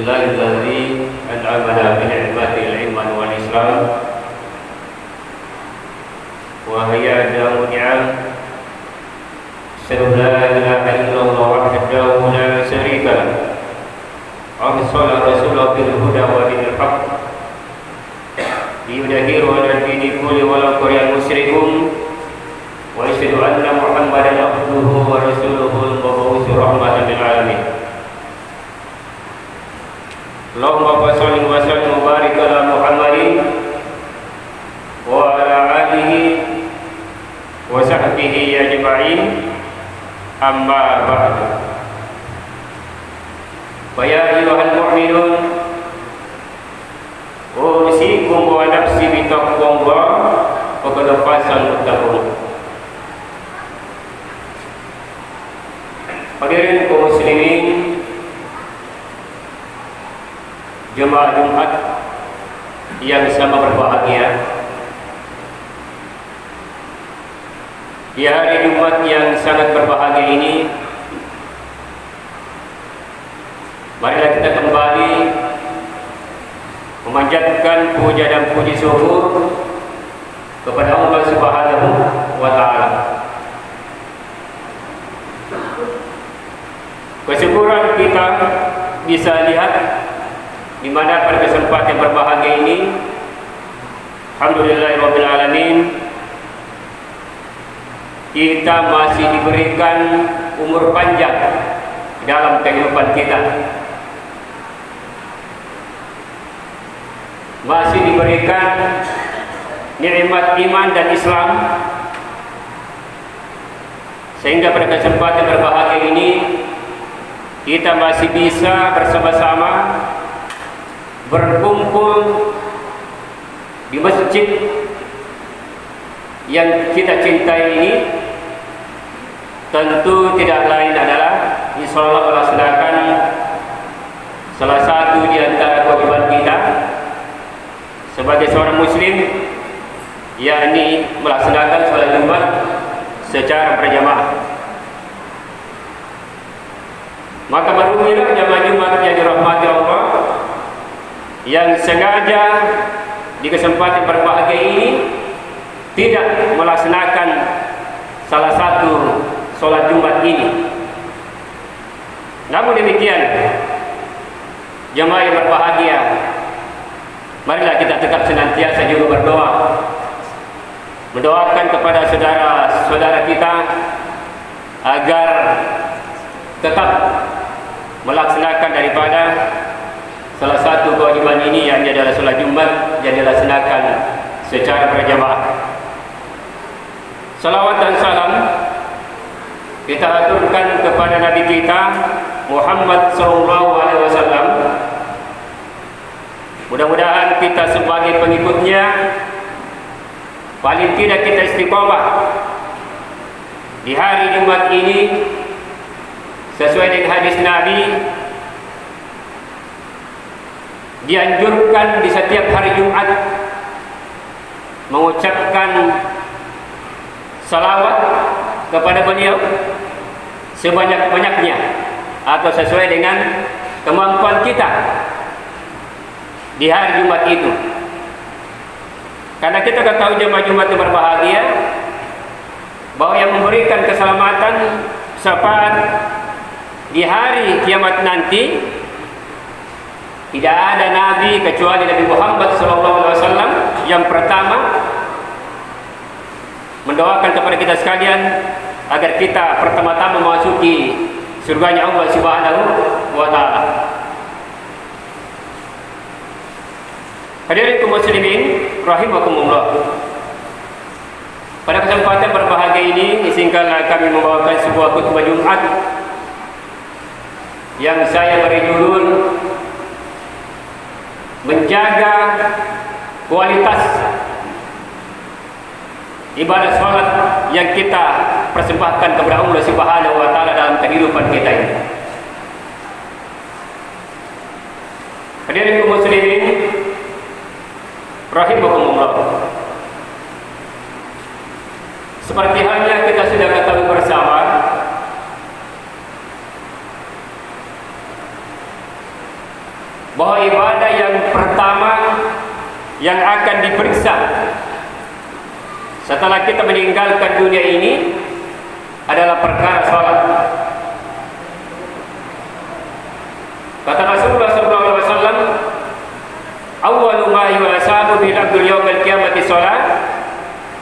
Alhamdulillahilladzi an'amana bi ni'matil iman wal islam wa hayyana ni'am asyhadu la ilaha illallah wahdahu la syarika lahu wa arsala rasulahu bil huda wa dinil haqq liyudhhirahu 'ala dini kulli walau karihal musyrikun wa asyhadu anna Muhammadan abduhu wa rasuluhu al-mab'uts rahmatan lil alamin. Allahumma shalli wa sallim wa barik ala Muhammadin wa ala alihi wa sahbihi ajma'in, amma ba'du. Fa ya ayyuhal mu'minun usikum wa nafsi bi taqwallah faqad fazal muttaqun. Hadirin kaum muslimin, jemaah Jumat yang sama berbahagia, di hari Jumat yang sangat berbahagia ini, marilah kita kembali memanjatkan puja dan puji syukur kepada Allah Subhanahu wa Ta'ala. Kesyukuran kita bisa lihat di mana pada kesempatan berbahagia ini, alhamdulillahirabbil alamin, kita masih diberikan umur panjang dalam kehidupan kita, masih diberikan nikmat iman dan Islam, sehingga pada kesempatan berbahagia ini kita masih bisa bersama-sama berkumpul di masjid yang kita cintai ini. Tentu tidak lain adalah insyaallah melaksanakan salah satu di antara kewajiban kita sebagai seorang muslim, yakni melaksanakan salat Jumat secara berjamaah. Maka barulah jamaah Jumat yang dirahmati Allah yang sengaja di kesempatan berbahagia ini tidak melaksanakan salah satu sholat Jumat ini. Namun demikian, jamaah yang berbahagia, marilah kita tetap senantiasa juga berdoa, mendoakan kepada saudara-saudara kita agar tetap melaksanakan daripada salah satu kewajiban ini, yang adalah sholat Jumat yang dilaksanakan secara berjamaah. Salawat dan salam kita aturkan kepada Nabi kita Muhammad SAW. Mudah-mudahan kita sebagai pengikutnya paling tidak kita istiqomah di hari Jumat ini sesuai dengan hadis Nabi. Dianjurkan di setiap hari Jumat mengucapkan salawat kepada beliau sebanyak-banyaknya atau sesuai dengan kemampuan kita di hari Jumat itu. Karena kita tahu jemaah Jumat yang berbahagia bahwa yang memberikan keselamatan syafaat di hari kiamat nanti tidak ada nabi kecuali Nabi Muhammad SAW yang pertama mendoakan kepada kita sekalian agar kita pertama-tama memasuki surganya Allah Subhanahu wa Ta'ala. Hadirin kaum muslimin rahimakumullah, pada kesempatan berbahagia ini izinkanlah kami membawakan sebuah khutbah Jumat yang saya beri judul menjaga kualitas ibadah sholat yang kita persembahkan kepada Allah Subhanahu wa Ta'ala dalam kehidupan kita ini. Hadirin kaum muslimin rahimakumullah, seperti halnya kita sudah ketahui bersama, bahwa ibadah yang pertama yang akan diperiksa setelah kita meninggalkan dunia ini adalah perkara salat. Kata Rasulullah SAW, awwalu ma yuhasabu bil abdul yawmal qiyamati salat,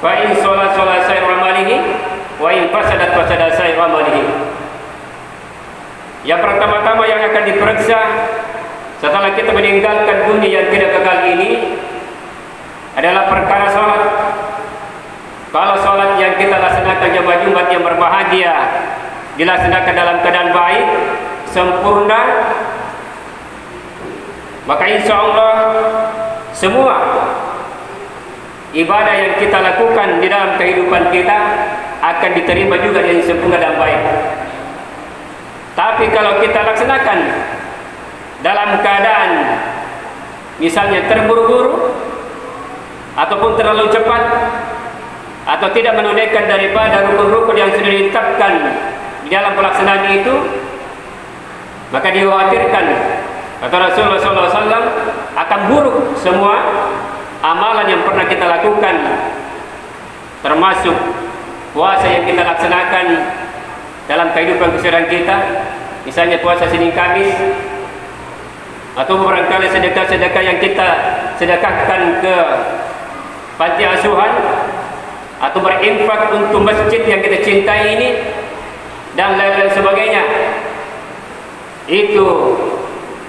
fa in salat sayru amalihi, wa in fasadat sayru amalihi. Yang pertama-tama yang akan diperiksa setelah kita meninggalkan dunia yang tidak kekal ini adalah perkara salat. Kalau salat yang kita laksanakan jemaah Jumat yang berbahagia dilaksanakan dalam keadaan baik, sempurna, maka insya Allah semua ibadah yang kita lakukan di dalam kehidupan kita akan diterima juga dengan sempurna dan baik. Tapi kalau kita laksanakan dalam keadaan misalnya terburu-buru ataupun terlalu cepat atau tidak menunaikan daripada rukun-rukun yang sudah ditetapkan di dalam pelaksanaan itu, maka dikhawatirkan, kata Rasulullah SAW, akan buruk semua amalan yang pernah kita lakukan, termasuk puasa yang kita laksanakan dalam kehidupan keseharian kita, misalnya puasa Senin Kamis, atau barangkali sedekah-sedekah yang kita sedekahkan ke panti asuhan, atau berinfak untuk masjid yang kita cintai ini, dan lain-lain sebagainya. Itu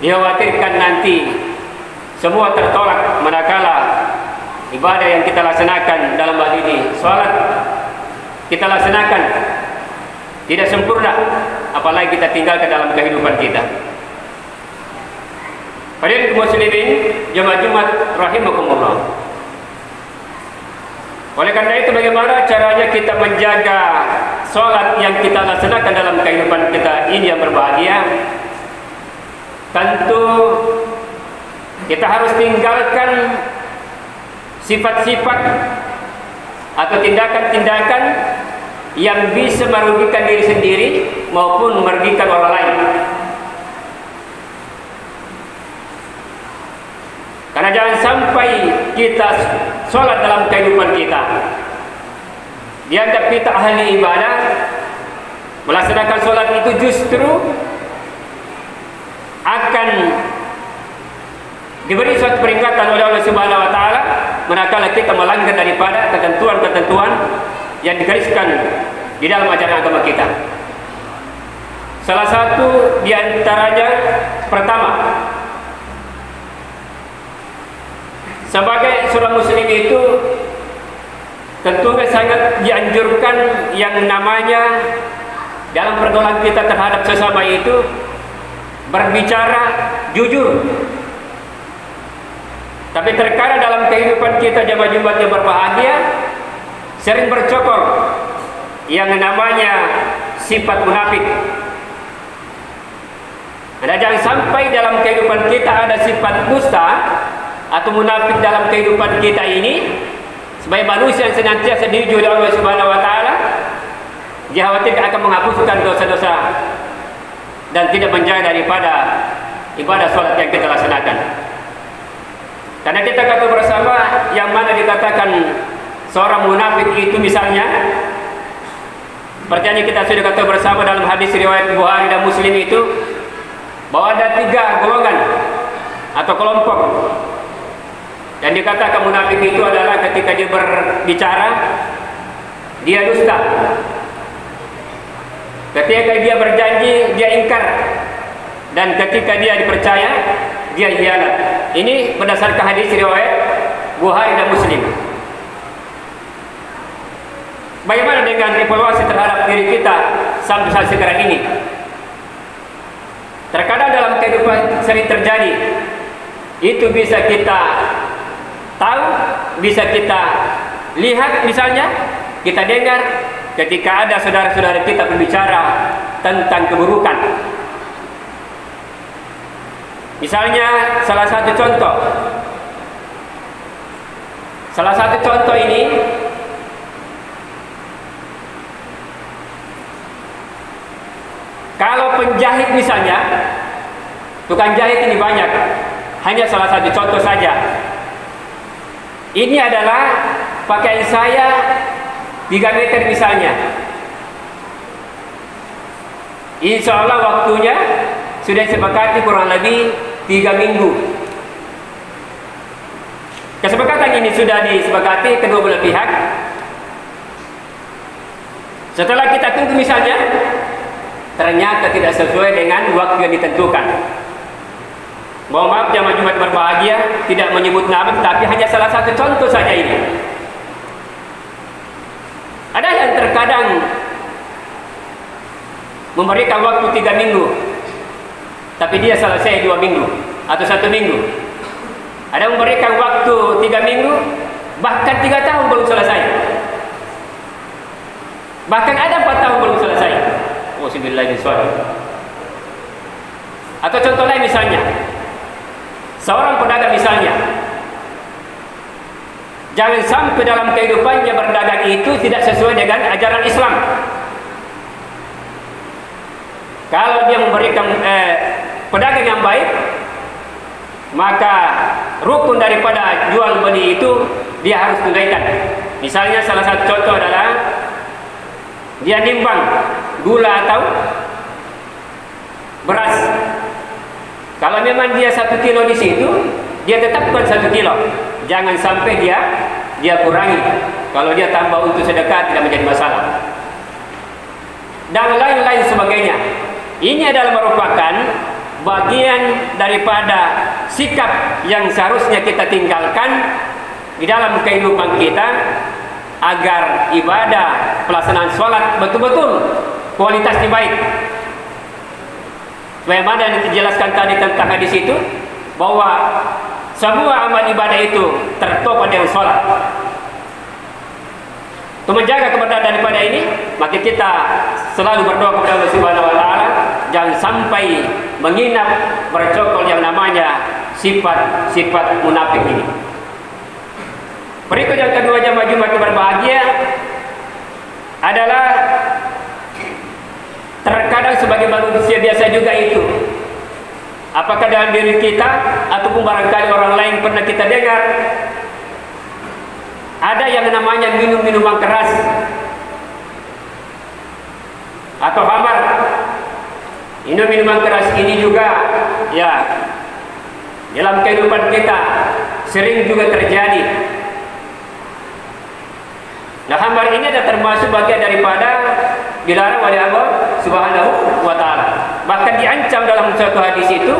dikhawatirkan nanti semua tertolak manakala ibadah yang kita laksanakan dalam hal ini salat kita laksanakan tidak sempurna, apalagi kita tinggalkan dalam kehidupan kita. Hadirin muslimin jemaah Jumat rahimakumullah. Oleh karena itu, bagaimana caranya kita menjaga salat yang kita laksanakan dalam kehidupan kita ini yang berbahagia? Tentu kita harus tinggalkan sifat-sifat atau tindakan-tindakan yang bisa merugikan diri sendiri maupun merugikan orang lain. Karena jangan sampai kita sholat dalam kehidupan kita dianggap kita ahli ibadah, melaksanakan sholat itu justru akan diberi suatu peringatan oleh Allah Subhanahu wa taala manakala kita melanggar daripada ketentuan-ketentuan yang digariskan di dalam ajaran agama kita. Salah satu di antaranya, pertama, sebagai seorang muslim itu tentunya sangat dianjurkan yang namanya dalam pergaulan kita terhadap sesama itu berbicara jujur. Tapi terkadang dalam kehidupan kita jemaah Jumat yang berbahagia sering bercokol yang namanya sifat munafik. Anda jangan sampai dalam kehidupan kita ada sifat dusta atau munafik dalam kehidupan kita ini. Sebagai manusia yang senantiasa diuji oleh Allah Subhanahu wa taala, dia khawatir akan menghapuskan dosa-dosa dan tidak menjaga daripada ibadah salat yang kita laksanakan. Karena kita kata bersama yang mana dikatakan seorang munafik itu misalnya, seperti yang kita sudah kata bersama dalam hadis riwayat Bukhari dan Muslim itu, bahwa ada 3 golongan atau kelompok. Dan dikatakan munafik itu adalah ketika dia berbicara, dia dusta. Ketika dia berjanji, dia ingkar. Dan ketika dia dipercaya, dia hianat. Ini berdasarkan hadis riwayat Bukhari dan Muslim. Bagaimana dengan evaluasi terhadap diri kita sampai saat sekarang ini? Terkadang dalam kehidupan sering terjadi. Itu bisa kita tahu, bisa kita lihat, misalnya kita dengar ketika ada saudara-saudara kita berbicara tentang keburukan. Misalnya salah satu contoh ini, kalau penjahit misalnya, tukang jahit ini banyak. Hanya salah satu contoh saja. Ini adalah pakaian saya 3 meter misalnya. Insya Allah waktunya sudah disepakati kurang lebih 3 minggu. Kesepakatan ini sudah disepakati kedua belah pihak. Setelah kita tunggu misalnya, ternyata tidak sesuai dengan waktu yang ditentukan. Mohon maaf jamaah Jumat berbahagia, tidak menyebut nama, tapi hanya salah satu contoh saja ini. Ada yang terkadang memberikan waktu 3 minggu, tapi dia selesai 2 minggu atau 1 minggu. Ada yang memberikan waktu 3 minggu, bahkan 3 tahun belum selesai. Bahkan ada 4 tahun belum selesai. Atau contoh lain misalnya, seorang pedagang misalnya, jangan sampai dalam kehidupannya berdagang itu tidak sesuai dengan ajaran Islam. Kalau dia memberikan pedagang yang baik, maka rukun daripada jual beli itu dia harus tunaikan. Misalnya salah satu contoh adalah dia nimbang gula atau beras. Kalau memang dia 1 kilo di situ, dia tetapkan 1 kilo. Jangan sampai dia kurangi. Kalau dia tambah untuk sedekah tidak menjadi masalah. Dan lain-lain sebagainya. Ini adalah merupakan bagian daripada sikap yang seharusnya kita tinggalkan di dalam kehidupan kita, agar ibadah pelaksanaan sholat betul-betul kualitasnya baik. Sebagaimana yang dijelaskan tadi tentang hadis itu, bahwa semua amal ibadah itu tertopang dengan sholat. Untuk menjaga kebenaran daripada ini, maka kita selalu berdoa kepada Allah Subhanahu wa taala, jangan sampai menginap bercokol yang namanya sifat-sifat munafik ini. Berikut yang kedua jamaah Jumat berbahagia adalah terkadang sebagai manusia biasa juga itu, apakah dalam diri kita ataupun barangkali orang lain pernah kita dengar, ada yang namanya minum minuman keras atau khamar. Minuman keras ini juga ya dalam kehidupan kita sering juga terjadi. Nah, khamar ini adalah termasuk bagian daripada dilarang oleh Allah Subhanahu wa taala. Bahkan diancam dalam suatu hadis itu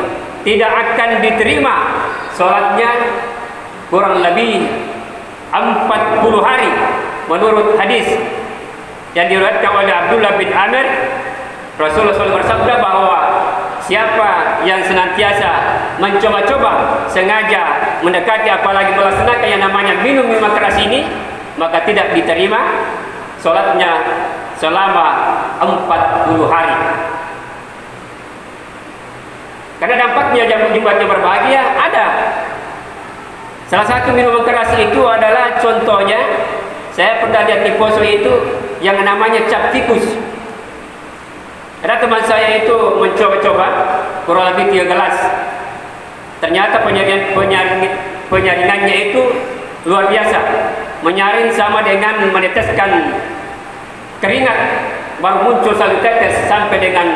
tidak akan diterima salatnya kurang lebih 40 hari menurut hadis yang diriwayatkan oleh Abdullah bin Amr. Rasulullah SAW bersabda bahwa siapa yang senantiasa mencoba-coba sengaja mendekati apalagi melaksanakan yang namanya minum minuman keras ini, maka tidak diterima sholatnya selama 40 hari. Karena dampaknya Jumatnya berbahagia ada. Salah satu minuman keras itu adalah contohnya, saya pernah lihat di poso itu yang namanya cap tikus. Ada teman saya itu mencoba-coba kurang lebih 3 gelas. Ternyata penyaringannya itu luar biasa. Menyaring sama dengan meneteskan keringat, baru muncul satu tetes sampai dengan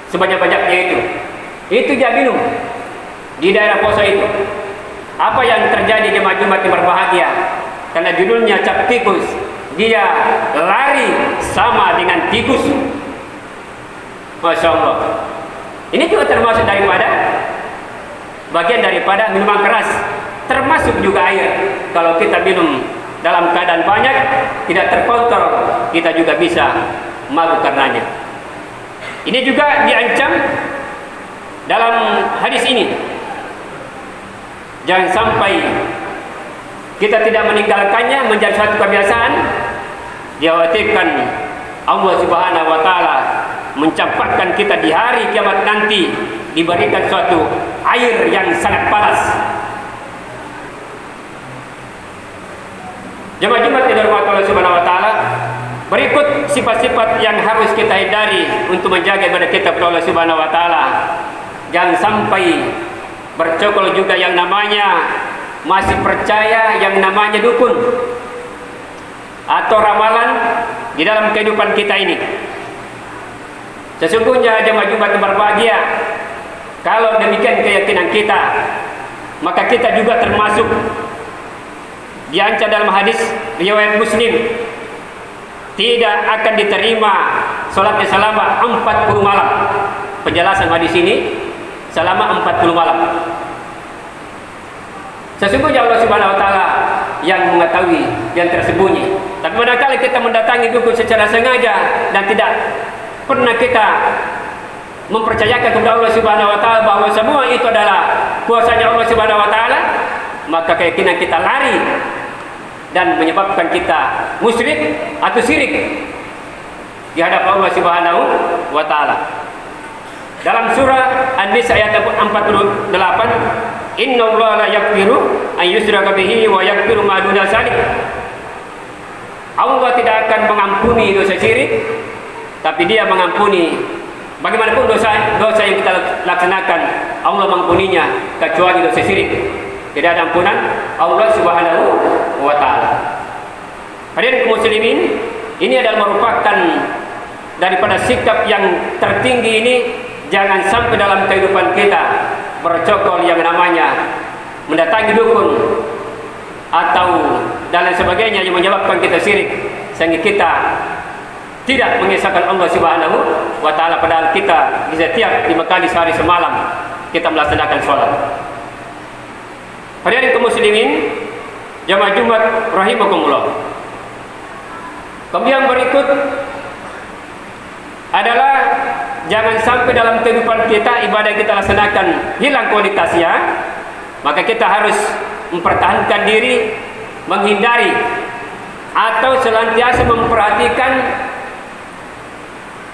sebanyak-banyaknya itu. Itu dia minum di daerah Poso itu. Apa yang terjadi jemaah Jumat yang berbahagia? Karena judulnya cap tikus, dia lari sama dengan tikus. Masya Allah. Ini juga termasuk daripada bagian daripada minuman keras, termasuk juga air. Kalau kita minum dalam keadaan banyak, tidak terkontrol, kita juga bisa mabuk karenanya. Ini juga diancam dalam hadis ini. Jangan sampai kita tidak meninggalkannya menjadi suatu kebiasaan. Dikhawatirkan Allah Subhanahu wa taala mencampakkan kita di hari kiamat nanti diberikan suatu air yang sangat panas. Jemaah Jumat yang dirahmati Allah Subhanahu wa taala, berikut sifat-sifat yang harus kita hindari untuk menjaga ibadah kita kepada Allah Subhanahu wa taala. Jangan sampai bercokol juga yang namanya masih percaya yang namanya dukun atau ramalan di dalam kehidupan kita ini. Sesungguhnya jemaah Jumat yang berbahagia, kalau demikian keyakinan kita, maka kita juga termasuk diancam dalam hadis riwayat Muslim, tidak akan diterima salatnya selama 40 malam. Penjelasan hadis ini, selama 40 malam. Sesungguhnya Allah Subhanahu wa taala yang mengetahui yang tersembunyi. Tapi manakala kita mendatangi dukun secara sengaja dan tidak pernah kita mempercayakan kepada Allah Subhanahu wa taala bahwa semua itu adalah kuasanya Allah Subhanahu wa taala, maka keyakinan kita lari dan menyebabkan kita musyrik atau syirik di hadapan Allah Subhanahu wa taala. Dalam surah An-Nisa ayat 48, innallaha la yaghfiru an yushraka bihi wa yaghfiru ma duna dzalik. Allah tidak akan mengampuni dosa syirik, tapi Dia mengampuni bagaimanapun dosa yang kita laksanakan. Allah mengampuninya kecuali dosa syirik. Tidak ada ampunan Allah Subhanahu wa taala. Hadirin kaum muslimin, ini adalah merupakan daripada sikap yang tertinggi ini. Jangan sampai dalam kehidupan kita bercokol yang namanya mendatangi dukun atau dan lain sebagainya yang menyebabkan kita syirik, sehingga kita tidak mengesahkan Allah Subhanahu wa taala, padahal kita di setiap 5 kali sehari semalam kita melaksanakan sholat. Hadirin kaum muslimin, jamaah Jumat rahimakumullah. Kemudian berikut adalah jangan sampai dalam kehidupan kita ibadah yang kita laksanakan hilang kualitasnya, maka kita harus mempertahankan diri, menghindari atau senantiasa memperhatikan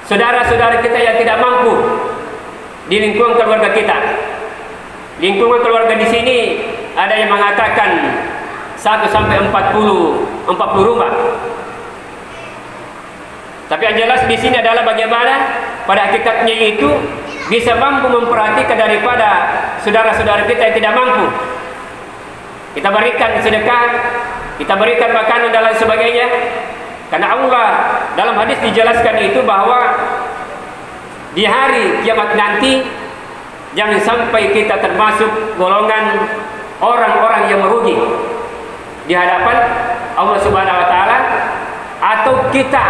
saudara-saudara kita yang tidak mampu di lingkungan keluarga kita. Lingkungan keluarga di sini ada yang mengatakan 1 sampai 40 rumah. Tapi yang jelas di sini adalah bagaimana pada hakikatnya itu bisa mampu memperhatikan daripada saudara-saudara kita yang tidak mampu. Kita berikan sedekah, kita berikan makanan dan lain sebagainya. Karena Allah dalam hadis dijelaskan itu bahwa di hari kiamat nanti jangan sampai kita termasuk golongan orang-orang yang merugi di hadapan Allah Subhanahu wa taala, atau kita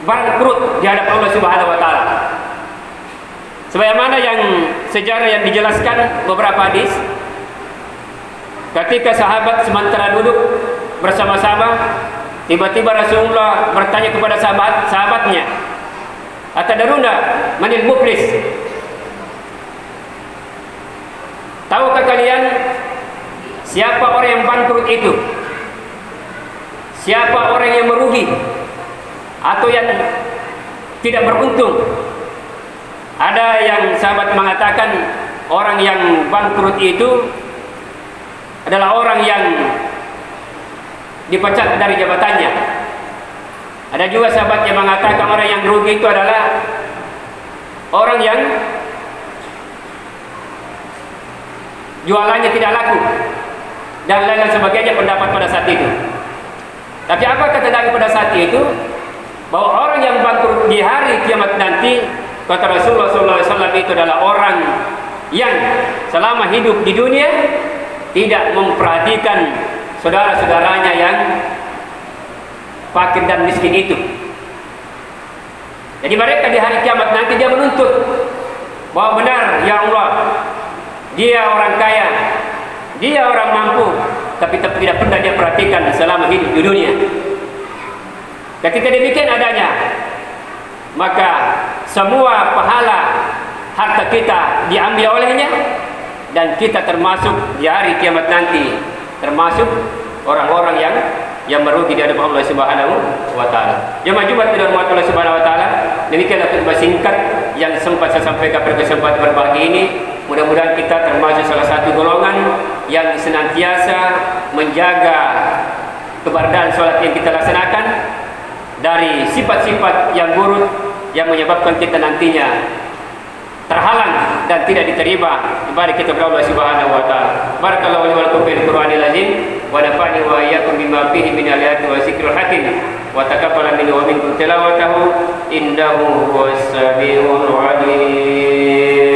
bangkrut di hadapan Allah Subhanahu wa taala. Sebagaimana yang sejarah yang dijelaskan beberapa hadis, ketika sahabat sementara duduk bersama-sama, tiba-tiba Rasulullah bertanya kepada sahabatnya, "Atadaruna manil muflis?" Tahukah kalian siapa orang yang bangkrut itu? Siapa orang yang merugi atau yang tidak beruntung? Ada yang sahabat mengatakan orang yang bangkrut itu adalah orang yang dipecat dari jabatannya. Ada juga sahabat yang mengatakan orang yang rugi itu adalah orang yang jualannya tidak laku dan lain-lain sebagainya pendapat pada saat itu. Tapi apa kata Nabi pada saat itu? Bahwa orang yang bangkrut di hari kiamat nanti, kata Rasulullah SAW, itu adalah orang yang selama hidup di dunia tidak memperhatikan saudara-saudaranya yang fakir dan miskin itu. Jadi mereka di hari kiamat nanti dia menuntut bahwa benar ya Allah, dia orang kaya, dia orang mampu, tapi tidak pernah dia perhatikan selama hidup di dunia. Ketika demikian adanya, maka semua pahala harta kita diambil olehnya, dan kita termasuk di hari kiamat nanti termasuk orang-orang yang merugi di hadapan Allah Subhanahu wa taala. Jemaah Jumat dirahmati Allah Subhanahu wa taala, demikianlah khutbah singkat yang sempat saya sampaikan pada kesempatan berbahagia ini. Mudah-mudahan kita termasuk salah satu golongan yang senantiasa menjaga keberadaan sholat yang kita laksanakan dari sifat-sifat yang buruk yang menyebabkan kita nantinya terhalang dan tidak diterima dibalik kitab Allah Subhanahu wa taala. Barakallahu li wa lakum fil Qur'anil azim wa nafa'ani wa iyyakum bima fihi min ayati wa zikril hakim wa taqabbala minni wa minkum tilawatahu innahu huwas samiul alim.